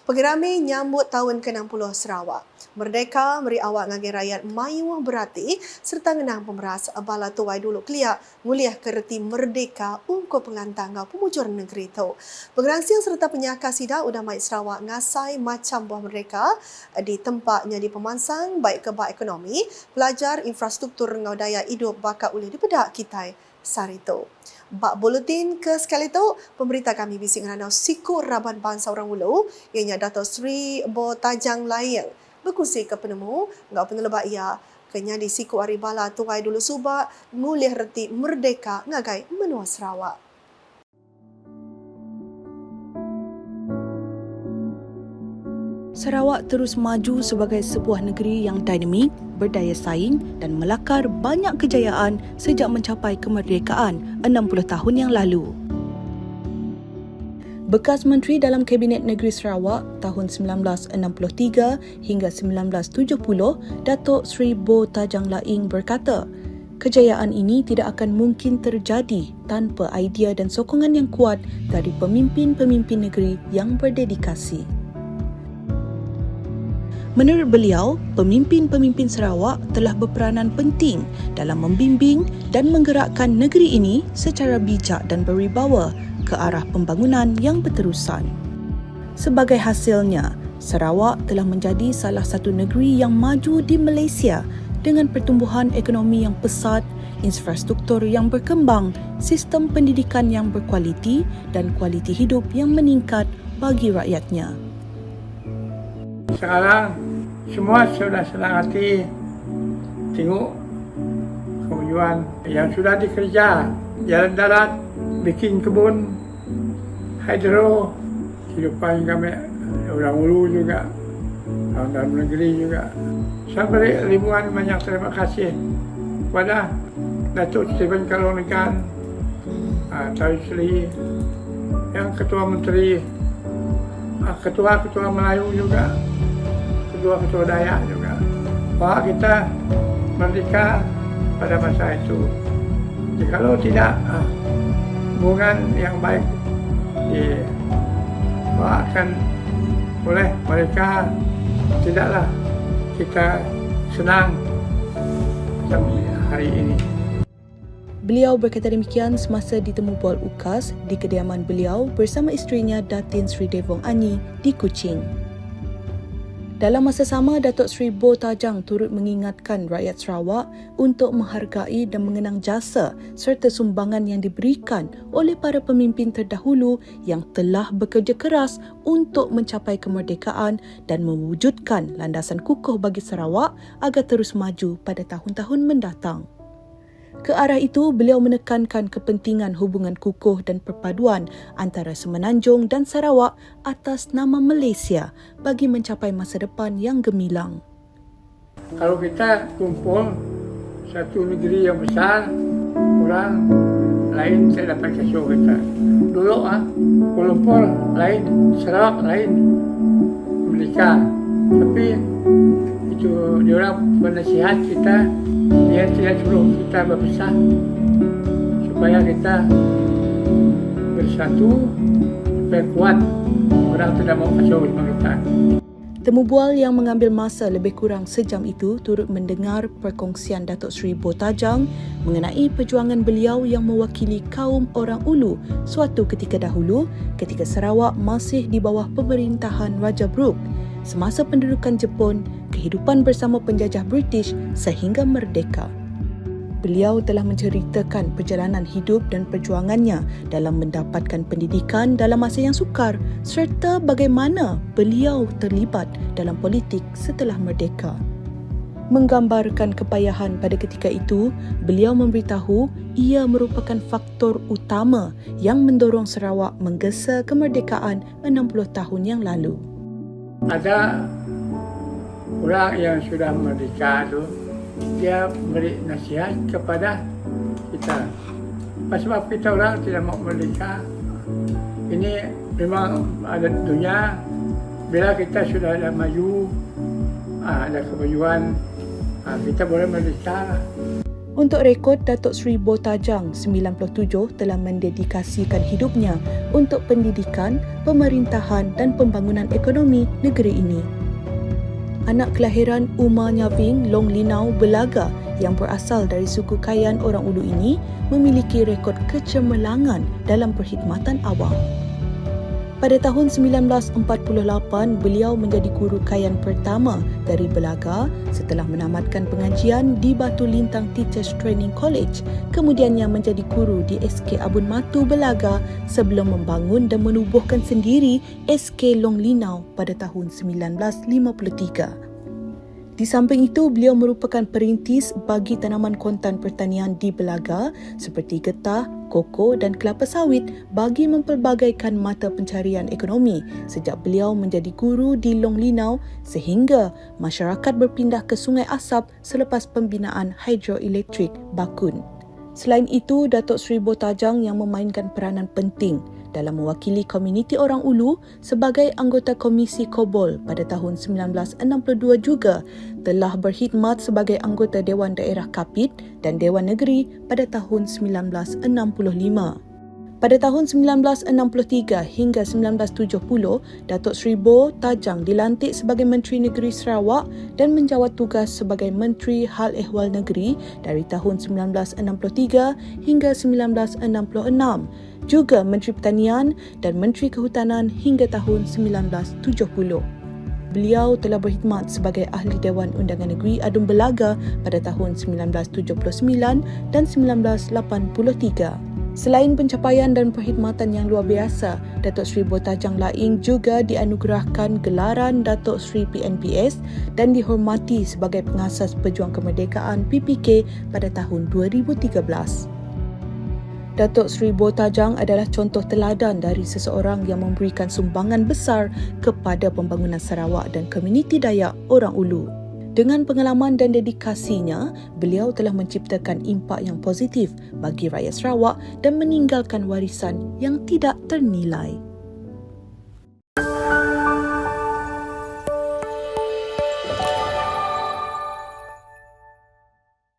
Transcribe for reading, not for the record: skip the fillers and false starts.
Pengerami nyambut tahun ke-60 Sarawak. Merdeka meri awak ngagi rakyat mayuh berati serta ngenang pemeras bala tuai dulu keliak nguliah kerti merdeka ungko pengantang ngau pemujur negeri tu. Pengerangsiang serta penyaka sida Udamai Sarawak ngasai macam buah merdeka di tempatnya di pemansang baik kebak ekonomi, pelajar infrastruktur ngau daya hidup bakal boleh dipedak kitai sarito. Bak buletin ke sekali tu, pemberita kami bising nganau siku Raban Bangsa Orang Ulu, ianya Dato' Sri Bo Tajang Layang, berkongsi ke penemu, ngau pengelebak ia, kenya di siku Aribala Tuai Dulu Subak, ngulih reti merdeka ngagai menua Sarawak. Sarawak terus maju sebagai sebuah negeri yang dinamik, berdaya saing dan melakar banyak kejayaan sejak mencapai kemerdekaan 60 tahun yang lalu. Bekas Menteri dalam Kabinet Negeri Sarawak tahun 1963 hingga 1970, Dato' Sri Bo Tajang Layang berkata, kejayaan ini tidak akan mungkin terjadi tanpa idea dan sokongan yang kuat dari pemimpin-pemimpin negeri yang berdedikasi. Menurut beliau, pemimpin-pemimpin Sarawak telah berperanan penting dalam membimbing dan menggerakkan negeri ini secara bijak dan berwibawa ke arah pembangunan yang berterusan. Sebagai hasilnya, Sarawak telah menjadi salah satu negeri yang maju di Malaysia dengan pertumbuhan ekonomi yang pesat, infrastruktur yang berkembang, sistem pendidikan yang berkualiti dan kualiti hidup yang meningkat bagi rakyatnya. Sekarang semua sudah senang hati tengok kemajuan yang sudah dikerja, jalan darat, bikin kebun, hidro, kehidupan kami orang Ulu juga, orang dalam negeri juga. Saya beri ribuan banyak terima kasih kepada Datuk Stephen Kalonikan, Tan Sri, yang Ketua Menteri, Ketua Melayu juga, Ketua Dayak juga, bahwa kita merdeka pada masa itu. Jikalau tidak hubungan yang baik akan oleh mereka, tidaklah kita senang sampai hari ini. Beliau berkata demikian semasa ditemu bual UKAS di kediaman beliau bersama isterinya Datin Sri Devong Anyi di Kuching. Dalam masa sama, Dato' Sri Bo Tajang turut mengingatkan rakyat Sarawak untuk menghargai dan mengenang jasa serta sumbangan yang diberikan oleh para pemimpin terdahulu yang telah bekerja keras untuk mencapai kemerdekaan dan mewujudkan landasan kukuh bagi Sarawak agar terus maju pada tahun-tahun mendatang. Ke arah itu, beliau menekankan kepentingan hubungan kukuh dan perpaduan antara Semenanjung dan Sarawak atas nama Malaysia bagi mencapai masa depan yang gemilang. Kalau kita kumpul satu negeri yang besar, orang lain tidak dapat kasih kita. Dulu Kuala Lumpur lain, Sarawak lain, Melaka. Tapi itu diorang penasihat kita, dia tidak suruh kita berpisah supaya kita bersatu, supaya kuat. Orang tidak mau kacau sama kita. Temu bual yang mengambil masa lebih kurang sejam itu turut mendengar perkongsian Dato' Sri Bo Tajang mengenai perjuangan beliau yang mewakili kaum orang Ulu suatu ketika dahulu ketika Sarawak masih di bawah pemerintahan Raja Brooke, semasa pendudukan Jepun, kehidupan bersama penjajah British sehingga merdeka. Beliau telah menceritakan perjalanan hidup dan perjuangannya dalam mendapatkan pendidikan dalam masa yang sukar serta bagaimana beliau terlibat dalam politik setelah merdeka. Menggambarkan kepayahan pada ketika itu, beliau memberitahu ia merupakan faktor utama yang mendorong Sarawak menggesa kemerdekaan 60 tahun yang lalu. Ada orang yang sudah merdeka tu, dia beri nasihat kepada kita. Sebab kita orang tidak mau merdeka. Ini memang ada dunia. Bila kita sudah ada maju, ada kemajuan, kita boleh merdeka. Untuk rekod, Datuk Seri Botajang 97 telah mendedikasikan hidupnya untuk pendidikan, pemerintahan dan pembangunan ekonomi negeri ini. Anak kelahiran Uma Nyaving Long Linau Belaga yang berasal dari suku Kayan Orang Ulu ini memiliki rekod kecemerlangan dalam perkhidmatan awam. Pada tahun 1948, beliau menjadi guru Kayan pertama dari Belaga setelah menamatkan pengajian di Batu Lintang Teachers Training College. Kemudiannya menjadi guru di SK Abun Matu Belaga sebelum membangun dan menubuhkan sendiri SK Long Linau pada tahun 1953. Di samping itu, beliau merupakan perintis bagi tanaman kontan pertanian di Belaga seperti getah, koko dan kelapa sawit bagi mempelbagaikan mata pencarian ekonomi sejak beliau menjadi guru di Long Linau sehingga masyarakat berpindah ke Sungai Asap selepas pembinaan hidroelektrik Bakun. Selain itu, Datuk Seri Botajang yang memainkan peranan penting dalam mewakili komuniti orang Ulu sebagai anggota Komisi Kobol pada tahun 1962 juga telah berkhidmat sebagai anggota Dewan Daerah Kapit dan Dewan Negeri pada tahun 1965. Pada tahun 1963 hingga 1970, Datuk Seri Botajang dilantik sebagai Menteri Negeri Sarawak dan menjawat tugas sebagai Menteri Hal Ehwal Negeri dari tahun 1963 hingga 1966. Juga Menteri Pertanian dan Menteri Kehutanan hingga tahun 1970. Beliau telah berkhidmat sebagai Ahli Dewan Undangan Negeri Adun Belaga pada tahun 1979 dan 1983. Selain pencapaian dan perkhidmatan yang luar biasa, Datuk Seri Botajang Laing juga dianugerahkan gelaran Datuk Seri PNPS dan dihormati sebagai pengasas Pejuang Kemerdekaan PPK pada tahun 2013. Datuk Seri Botajang adalah contoh teladan dari seseorang yang memberikan sumbangan besar kepada pembangunan Sarawak dan komuniti Dayak Orang Ulu. Dengan pengalaman dan dedikasinya, beliau telah menciptakan impak yang positif bagi rakyat Sarawak dan meninggalkan warisan yang tidak ternilai.